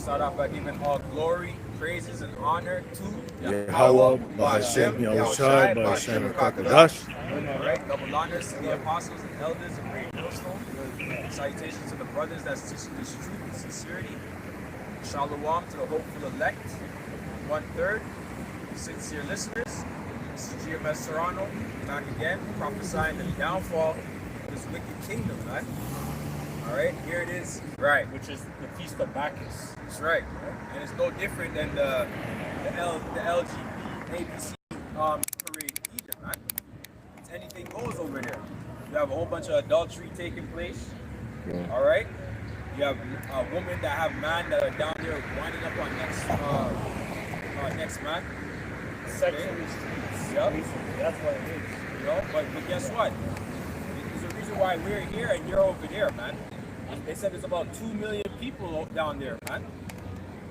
start off by giving all glory, praises, and honor to Yahweh, Bahashem, Yahushai, Bahashem, Kakadash. All right, double honors to the apostles and elders of Great Millstone. Salutations to the brothers that's teaching this truth with sincerity. Shalom to the hopeful elect. 1/3, sincere listeners. This is GMS Serrano, back again, prophesying the downfall of this wicked kingdom, man. All right, here it is. Right. Which is the Feast of Bacchus. That's right. And it's no different than the LGBT parade either, man. It's anything goes over there. You have a whole bunch of adultery taking place. All right. You have women that have men that are down there winding up on next man. Sex in the streets. Yep. That's what it is. You know, but guess what? There's a reason why we're here and you're over there, man. They said there's about 2 million people down there, man.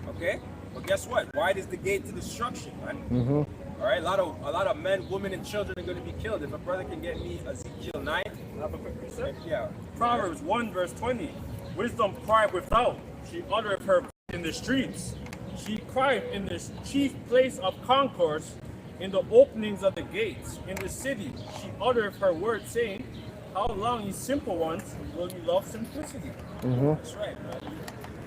Okay? But guess what? Wide is the gate to destruction, man. All right? A lot of men, women, and children are going to be killed. If a brother can get me Ezekiel 9. Have a quick research? Yeah. Proverbs 1 verse 20. Wisdom cried without. She uttered her in the streets. She cried in the chief place of concourse, in the openings of the gates. In the city, she uttered her word, saying, how long, you simple ones, will you love simplicity? That's right, man.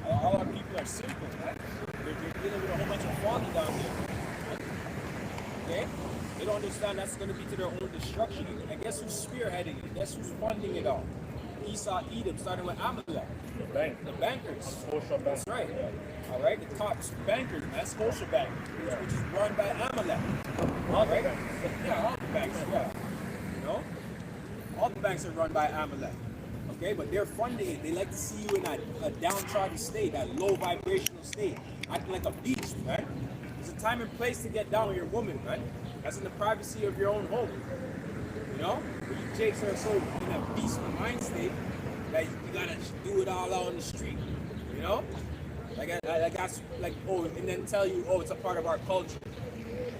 All our people are simple, man. They're dealing with a whole bunch of folly down there. Okay? They don't understand that's going to be to their own destruction. And guess who's spearheading it? Guess who's funding it all? Esau, Edom, starting with Amalek. The bankers. Social bank. That's right. All right, the top bankers, man, Scotia Bank, which is run by Amalek. All right? Yeah, all the banks, yeah. You know? All the banks are run by Amalek. Okay, but they're funding it. They like to see you in a downtrodden state, that low vibrational state, acting like a beast, man. There's a time and place to get down with your woman, man. That's in the privacy of your own home. You know? But you jakes are so in a beast mind state that you gotta do it all out on the street. You know? Like that's like, oh, and then tell you, oh, it's a part of our culture.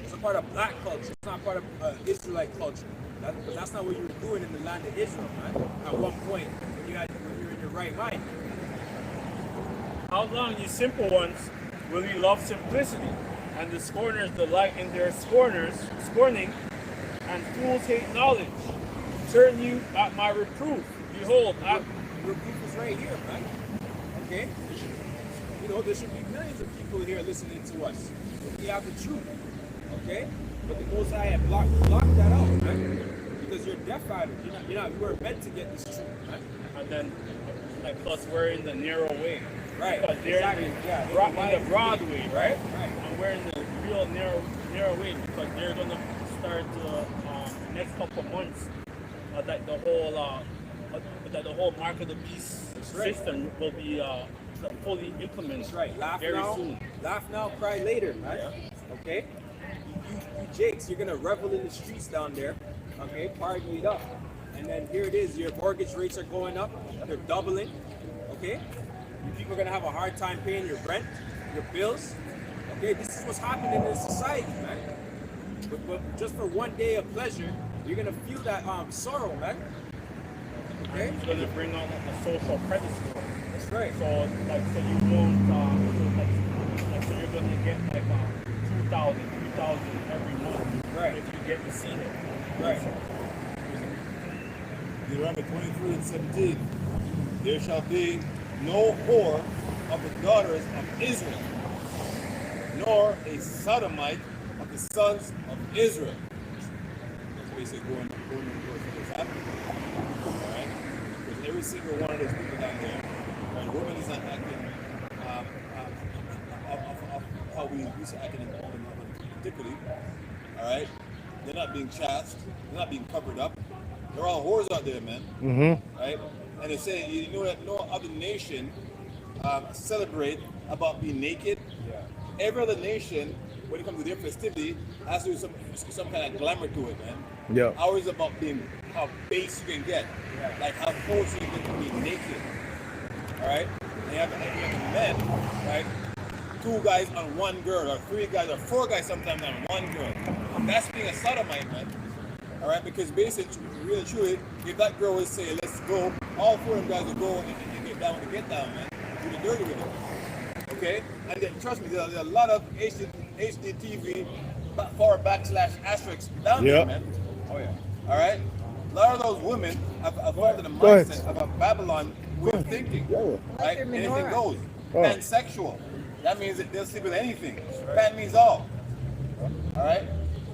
It's a part of black culture. It's not part of Israelite culture. But that's not what you were doing in the land of Israel, man. At one point, when you're in your right mind. How long, you simple ones, will you love simplicity? And the scorners delight in their scorning, and fools hate knowledge. Turn you at my reproof. Behold, reproof is right here, man. Okay? You know, there should be millions of people here listening to us. We have the truth. Okay? But the Most High had blocked that out, man. Because you're deaf at it. You were meant to get this truth, man. And then, like, plus we're in the narrow way. Right. Because they're exactly. in the broad way, right? Right. And we're in the real narrow way, because they're going to start next couple of months that the whole mark of the beast system will be fully implemented. That's right. Very soon. Laugh now, cry later, man. Yeah. Okay? You jakes, you're gonna revel in the streets down there. Okay, party it up. And then here it is, your mortgage rates are going up, they're doubling. Okay? You people are gonna have a hard time paying your rent, your bills. Okay, this is what's happening in this society, man. But just for one day of pleasure, you're gonna feel that sorrow, man. Okay? It's going to bring on a social credit score. That's right. So you won't, so you're going to get like 2,000 every month. Right. If you get the seed. Right. Deuteronomy 23:17. There shall be no whore of the daughters of Israel, nor a sodomite of the sons of Israel. That's basically going what's happening. Alright? Because every single one of those people down there, when a woman is not acting of how we used to act in antiquity, alright? They're not being chaste, they're not being covered up. They're all whores out there, man. Right? And they say, you know that no other nation celebrate about being naked. Yeah. Every other nation, when it comes to their festivity, has to do some kind of glamour to it, man. Yeah. Ours is about being how base you can get, like how close you can get to being naked. All right. And you have the men, right? 2 guys on 1 girl, or 3 guys, or 4 guys sometimes on 1 girl. That's being a sodomite, man. All right, because basically, really truly, if that girl would say, let's go, all 4 of them guys would go and get down, man. Do the dirty with it. Okay? And then, trust me, there's a lot of HDTV // down there, man. Oh yeah. All right? A lot of those women have followed the mindset of a Babylon way of thinking. Right? Anything goes. Pansexual. That means that they'll sleep with anything. Pan means all. All right?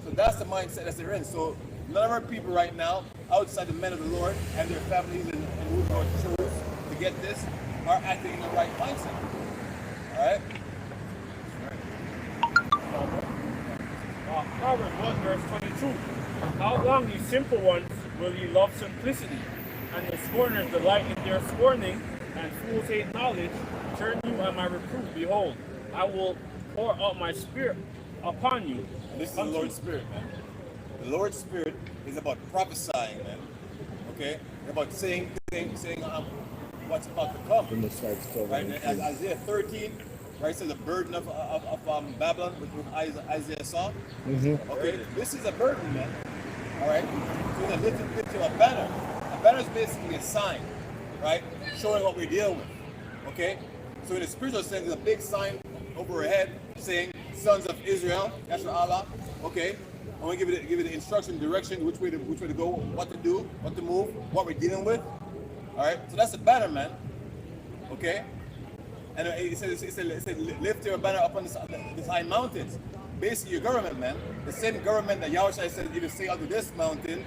So that's the mindset that they're in. So none of our people right now, outside the men of the Lord and their families and who the Lord chose to get this, are acting in the right mindset. All right? Proverbs 1 verse 22. How long, you simple ones, will ye love simplicity? And the scorners delight in their scorning, and fools hate knowledge. Turn you at my reproof. Behold, I will pour out my spirit upon you. This is the Lord's Spirit, man. The Lord's Spirit is about prophesying, man. Okay? About saying what's about to come. Right? As Isaiah 13, right, says the burden of Babylon, which Isaiah saw. Okay? This is a burden, man. All right? So it's a little picture of a banner. A banner is basically a sign, right? Showing what we're dealing with. Okay? So in the spiritual sense, there's a big sign over our head saying, Sons of Israel, Yashar Allah. Okay? And we give it the instruction, direction, which way to go, what to do, what to move, what we're dealing with. All right? So that's the banner, man. Okay? And it says lift your banner up on this high mountains. Basically, your government, man. The same government that Yahushua said, even say unto this mountain,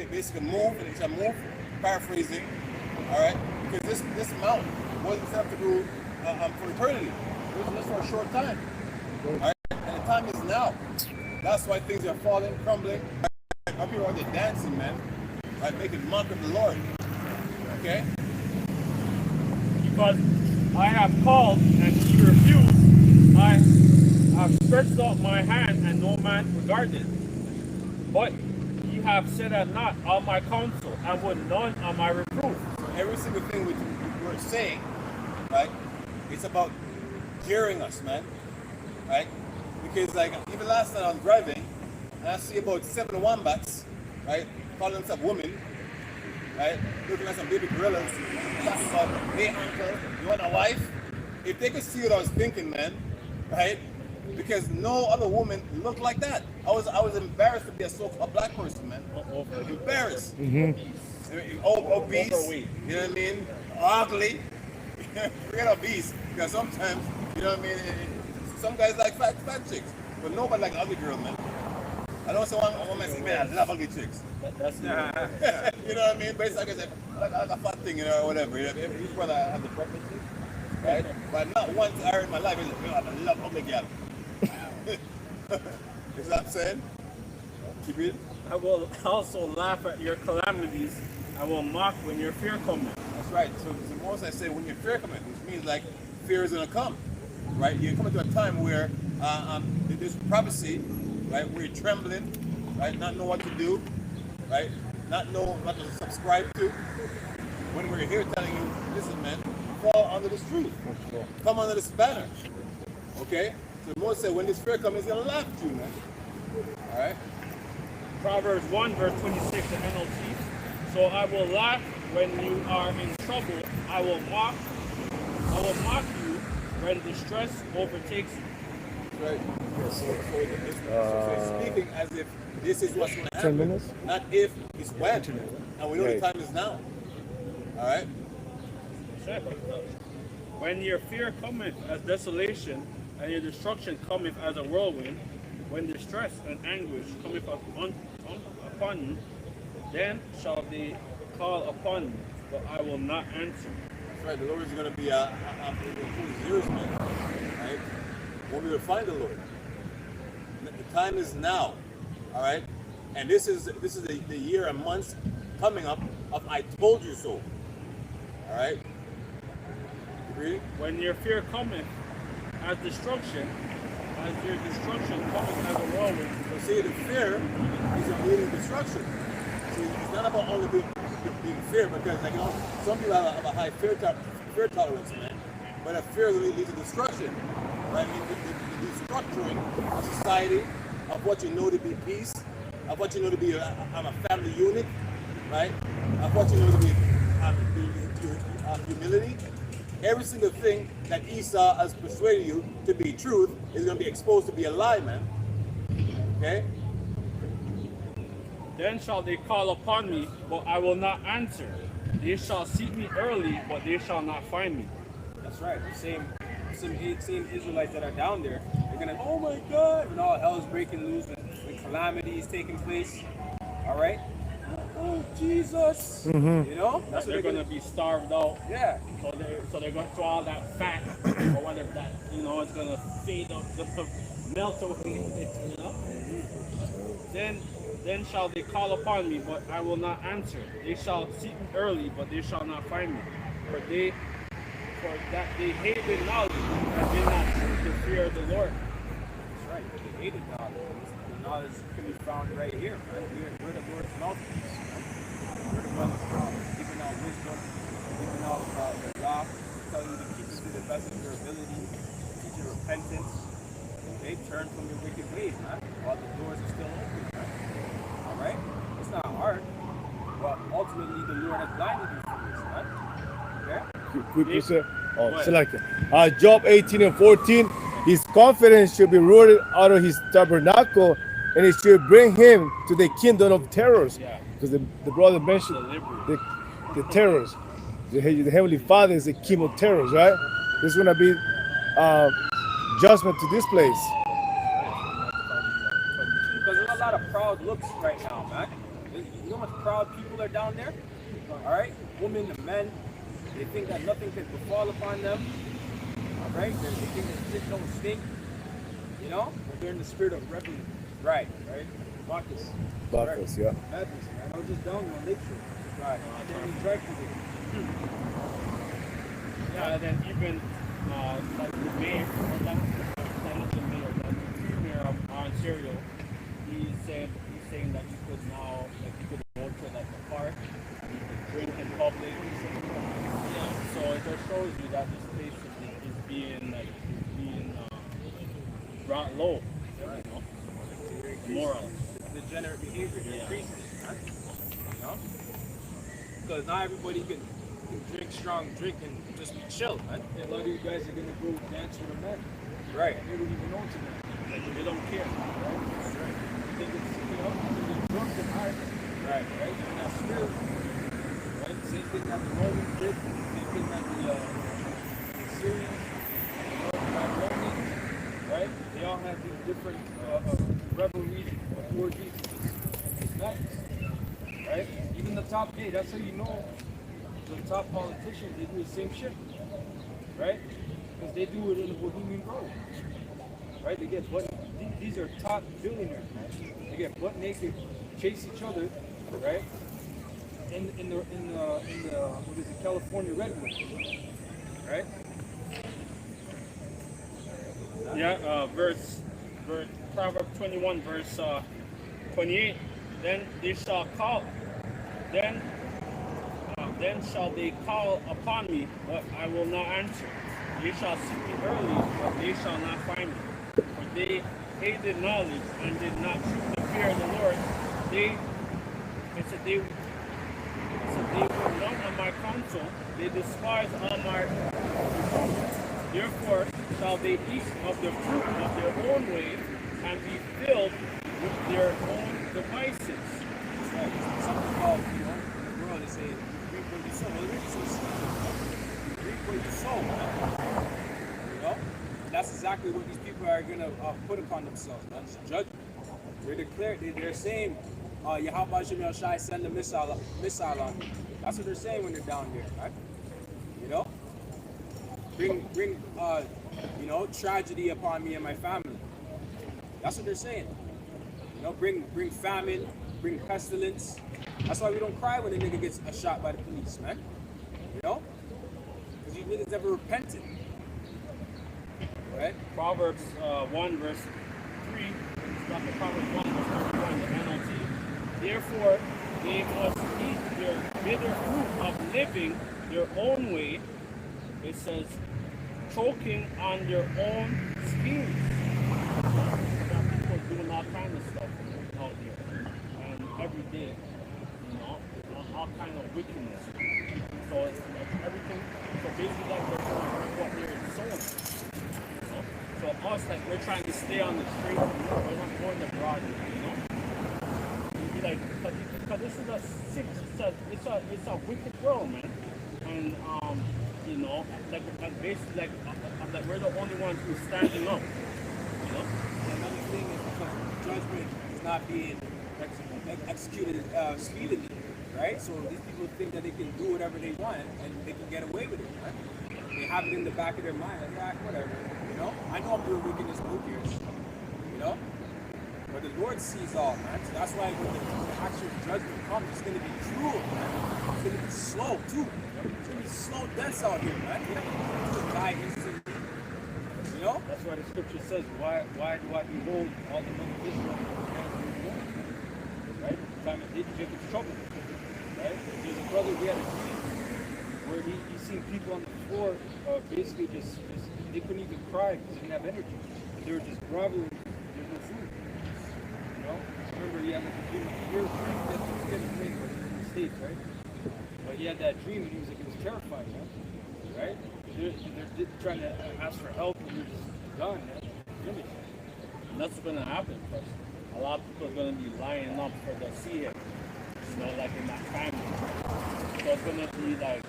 basically move, and it shall move. Paraphrasing. All right? Because this mountain wasn't set up to do for eternity. It was just for a short time. All right? And the time is now. That's why things are falling, crumbling. Our people are there dancing, man. Right? Making mock of the Lord. Okay? Because I have called and he refused. I have stretched out my hand and no man regarded. But ye have set at naught all my counsel and would none on my reproof. So every single thing we're saying, right, it's about jeering us, man. Right? Because like even last night I was driving and I see about 7 wombats, right, calling themselves women, right, looking at some baby gorillas, talking about, hey uncle, you want a wife? If they could see what I was thinking, man, right? Because no other woman looked like that. I was embarrassed to be a so-called black person, man. Embarrassed. Obese. You know what I mean? Ugly. Forget obese. Because sometimes, you know what I mean, some guys like fat chicks. But nobody like ugly girls, man. I don't say one woman say, man, I love ugly chicks. That's you know what I mean? But it's like I said, like a fat thing, you know, or whatever. You know, each brother has the preferences. Right? But not once I heard in my life, I love ugly girl. You know what I'm saying? Keep it. I will also laugh at your calamities. I will mock when your fear comes. That's right. So most I say when your fear comes, which means like fear is gonna come. Right? You're coming to a time where there's prophecy, right? Where you're trembling, right? Not know what to do, right? Not know what to subscribe to. When we're here telling you, listen, man, fall under this truth. Come under this banner. Okay? So Moses said, when this fear comes, he's going to laugh at you, man. All right? Proverbs 1 verse 26, the NLT. So I will laugh when you are in trouble. I will mock you when distress overtakes you. Right. So it's speaking as if this is what's going to happen. 10 minutes? Not if, it's when. And we know the time is now. All right? When your fear cometh as desolation, and your destruction cometh as a whirlwind, when distress and anguish cometh upon you, then shall they call upon you, but I will not answer. That's right. The Lord is going to be a years, man. Right? When we will find the Lord. The time is now. All right? And this is the year and months coming up of I told you so. All right? Agree? When your fear cometh as destruction, as your destruction cometh as a whirlwind. So see, the fear is leading destruction. See, it's not about only being fear, because like, you know, some people have a high fear tolerance, man. But a fear leads to destruction. Right? The destructuring of society, of what you know to be peace, of what you know to be a family unit, right? Of what you know to be humility, every single thing that Esau has persuaded you to be truth is going to be exposed to be a lie, man. Okay? Then shall they call upon me, but I will not answer. They shall seek me early, but they shall not find me. That's right. The same Israelites that are down there, they're gonna, oh my God, when all hell's breaking loose, when calamity is taking place. All right. Oh Jesus. You know, That's they're going to be starved out. Yeah. So they're going to throw all that fat or whatever that, it's going to fade up, melt away, Then shall they call upon me, but I will not answer. They shall seek me early, but they shall not find me. For that they hated knowledge and did not choose the fear of the Lord. That's right. They hated knowledge. The knowledge can be found right here, right? We're the Lord's mouthpiece. We're the one giving out wisdom, giving out the law, telling you to keep it to the best of your ability, teach you repentance. They turn from your wicked ways, man. While the doors are still open, man. All right? It's not hard, but ultimately the Lord has blinded you from this, man. Okay? Quick percent. Select it. Job 18 and 14. His confidence should be rooted out of his tabernacle, and it should bring him to the kingdom of terrors. Yeah. Because the brother mentioned the terrors. The Heavenly Father is the king of terrors, right? There's going to be judgment to this place. Because there's a lot of proud looks right now, man. You know how much proud people are down there? All right? Women and men, they think that nothing can befall upon them. All right? They think that shit don't stink. You know? But they're in the spirit of rebellion. Right. Bacchus. Bacchus, yeah. Madness, man. I was just down on Lakeshore. Right. Can't drive through there. Yeah, and then even like the mayor, not the mayor, but the premier of Ontario, he's saying that you could now, like you could go to like a park and you could drink in public. Yeah, so it just shows you that this place is being brought low. Right. Moral. Degenerate behavior increases, right? You know? Because not everybody can drink strong drink and just be chill, man. A lot of you guys are gonna go dance with a man. Right. They don't even know tonight. Like they don't care. Right? That's right. You think it's, they're drunk and high. Right. Right? And that's spirit. Right? Same thing that the Romans did. Same thing that the Syrians, Babylonians, right? They all have these different revelries of orgies. It's madness. Right? Even the top, hey, that's how you know the top politicians, they do the same shit. Right? Because they do it in the Bohemian Grove. Right? They get butt, these are top billionaires, man. They get butt naked, chase each other, right? In the what is it, California Redwood. Right? Yeah, Proverbs 21, verse 28. Then they shall call. Then shall they call upon me, but I will not answer. They shall seek me early, but they shall not find me. For they hated knowledge and did not choose the fear of the Lord. They were not on my counsel. They despise all my commandments. Therefore shall they eat of the fruit of their own way and be filled with their own devices. Right. Something called, in the world, they say, reap what you sow. Well, it really says, reap what you sow, man. You know? That's exactly what these people are going to put upon themselves, man. It's judgment. They're saying, Yahweh Shem El Shai send a missile on you. That's what they're saying when they're down there, right? You know? Bring tragedy upon me and my family. That's what they're saying. You know, bring famine, bring pestilence. That's why we don't cry when a nigga gets shot by the police, man. You know? Because you niggas never repented. Right? Proverbs 1 verse 3. Proverbs 1 verse 31, the NLT. Therefore they must eat their bitter fruit of living their own way. It says, choking on their own schemes. People doing all kinds of stuff out there, and every day, you know, all kind of wickedness. So it's like everything. So basically, like they're doing what they're sowing. You know? So us, like we're trying to stay on the straight. We're not going the broad, you know. You'd be like, because this is a sick, it's a wicked world, man. And you know, like basically, like we're the only ones who's standing up. You know. Another thing is because judgment is not being executed speedily, right? So these people think that they can do whatever they want and they can get away with it, right? They have it in the back of their mind, like, yeah, whatever, you know? I know I'm doing wickedness, who cares? You know? But the Lord sees all, man. So that's why when the actual judgment comes, it's going to be cruel, man. It's going to be slow, too. It's going to be slow deaths out here, man. You know, die instantly. You know? That's why the scripture says, why do I behold all the men of Israel? Right? Time of Jacob's trouble. Right? There's a brother, we had a dream where he seen people on the floor basically just they couldn't even cry because they didn't have energy. They were just groveling. There's no food. You know? Remember he had like a dream, year dream that he was getting away when he was in the States, right? But he had that dream and he was like, it was terrifying, man. Right? They're trying to ask for help and you're just gone, man. Finished. And that's what's gonna happen because a lot of people are gonna be lining up for the see him, you know, like in that family. So it's gonna be like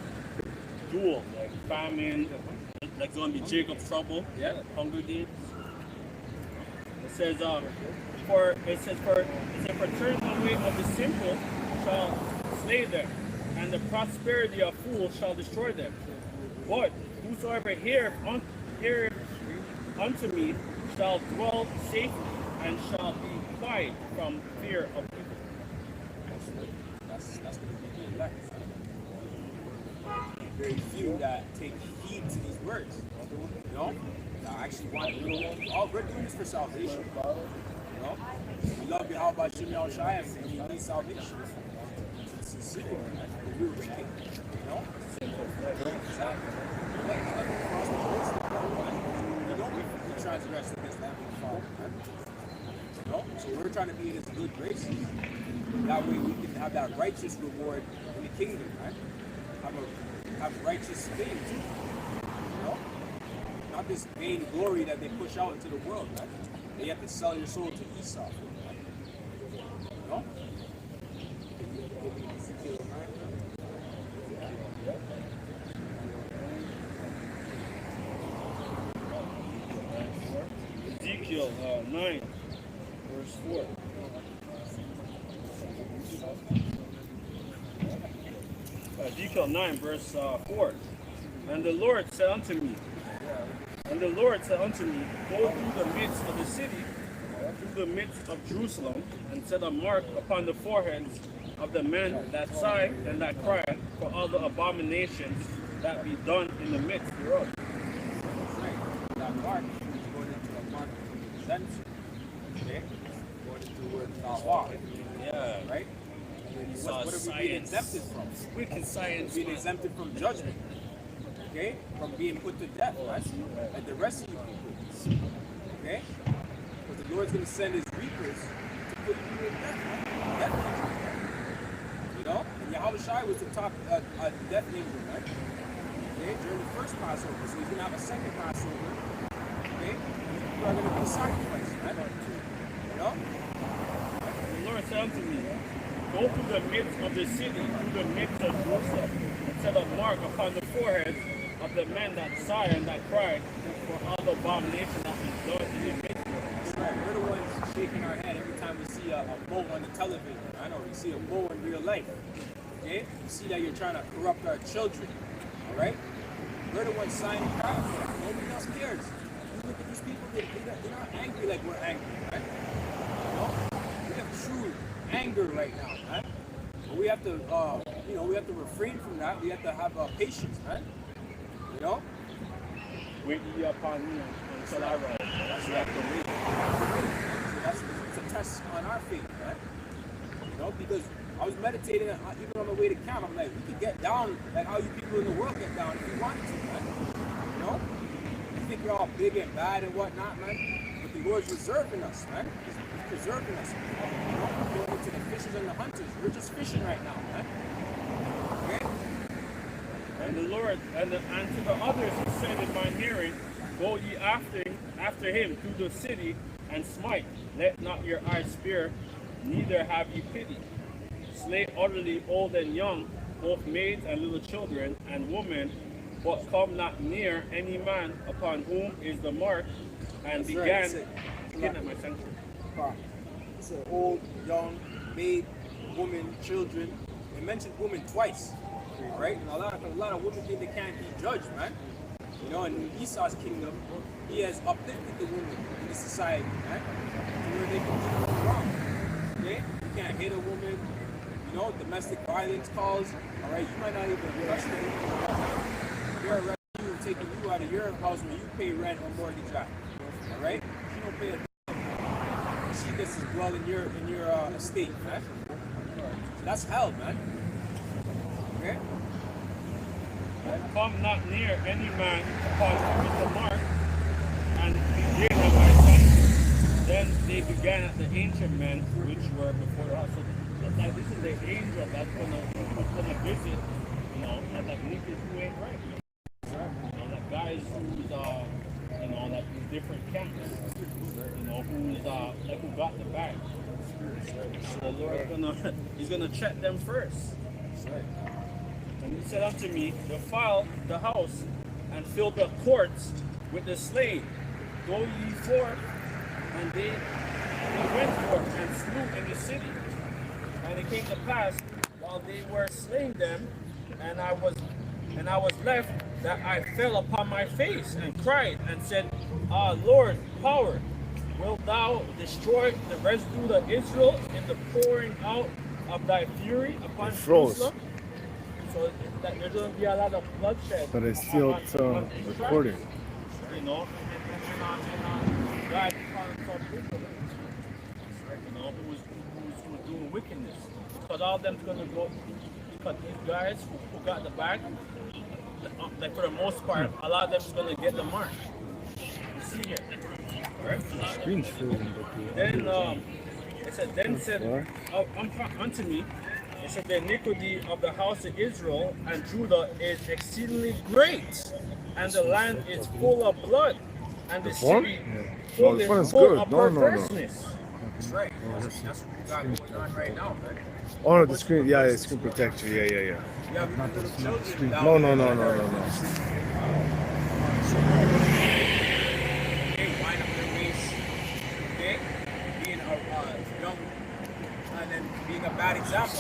dual, like famine, like it's gonna be Jacob's trouble, yeah, Hunger Games. It says for turning away of the simple shall slay them, and the prosperity of fools shall destroy them. But whosoever heareth unto me shall dwell safely and shall be quiet from fear of people. That's going to be the elect. Very few that take heed to these words. You know? That actually want to. All we're doing is for salvation. You know? We love you. How about Shimmy Al Shai? We need salvation. It's sincere. We're wicked. You know? Exactly. We don't transgress against that big Father. You know? So we're trying to be in His good graces. That way we can have that righteous reward in the kingdom, right? Have righteous things, you know? Not this vain glory that they push out into the world, right? They have to sell your soul to Esau, right? You know? Ezekiel 9, verse 4. Ezekiel 9, verse 4. And the Lord said unto me, go through the midst of the city, through the midst of Jerusalem, and set a mark upon the foreheads of the men that sigh and that cry for all the abominations that be done in the midst thereof. That's right. That mark is going into a mark of exemption. Okay? Going into where Tawah. Yeah. Right? What are we being exempted from? Wicked science. Being exempted from judgment. Okay? From being put to death, right? Like the rest of you people. Okay? Because the Lord's going to send His reapers to put you to death, right? Death angel, right? You know? And Yahweh Shai was the top death angel, right? Okay? During the first Passover. So He's going to have a second Passover. Okay? You are going to be sacrificed, right? You know? The Lord said unto me, go through the midst of the city, through the midst of Jerusalem, and set a mark upon the foreheads of the men that sigh and that cry for all the abomination that is done in the midst. That's right. We're the ones shaking our head every time we see a bull on the television. I know, we see a bull in real life. Okay? You see that you're trying to corrupt our children. Alright? We're the ones signing crying for that. Nobody else cares. You look at these people, they're not angry like we're angry, right? You know? We have true anger right now, right? But we have to, we have to refrain from that. We have to have patience, right? You know? Wait ye upon me until I rise. That's right. So it's a test on our faith, right? You know, because I was meditating even on the way to camp. I'm like, we could get down like how you people in the world get down if you wanted to, man. You know? You think we're all big and bad and whatnot, man? But the Lord's reserving us, man. He's preserving us. You know? going into the fishers and the hunters. We're just fishing right now, man. Okay? And the Lord, and to the others he said in my hearing, go ye after him through the city, and smite. Let not your eyes spare, neither have ye pity. Slay utterly old and young, both maids and little children, and women, but come not near any man upon whom is the mark, and That's began right, that's it. kidnap my sanctuary. It's an old, young, maid, woman, children. They mentioned women twice, right? And a lot of women think they can't be judged, man. You know, in Esau's kingdom, he has uplifted the women in the society, man, to where they can do no wrong. Okay? You can't hit a woman. You know, domestic violence calls. All right, you might not even trust them. They're arresting you and taking you out of your house when you pay rent or mortgage out. All right, you don't pay a she gets his blood in your estate, man. So that's hell, man. Okay? And come not near any man upon whom is the mark, and began at my son. Then they began at the ancient men which were before us. So like, this is the angel that's gonna visit, you know, and like niggas who ain't right. You know, like guys who's you know, like in different camps. You know, who's like who got the bag. So the Lord he's gonna check them first. And he said unto me, defile the house and fill the courts with the slain. Go ye forth. And they went forth and slew in the city. And it came to pass, while they were slaying them, and I was left, that I fell upon my face and cried and said, Ah, Lord, power, wilt thou destroy the residue of Israel in the pouring out of thy fury upon Jerusalem? So that there's going to be a lot of bloodshed. But it's still on recording. You know, and God calling some people, you know, who was doing wickedness. Because all of them's going to go, because these guys who got the bag, like for the most part, a lot of them's going to get the mark. You see here. Right? Screen's frozen. Then it said unto me, it said the iniquity of the house of Israel and Judah is exceedingly great, and the land is full of blood, and the city No, this one is full good. of No. perverseness. That's right. That's what we got going on right now, man. Oh no, the screen. Yeah, it's screen protection. Yeah. You have little children down No. there. They wind up their waist, okay? Being a young and then being a bad example.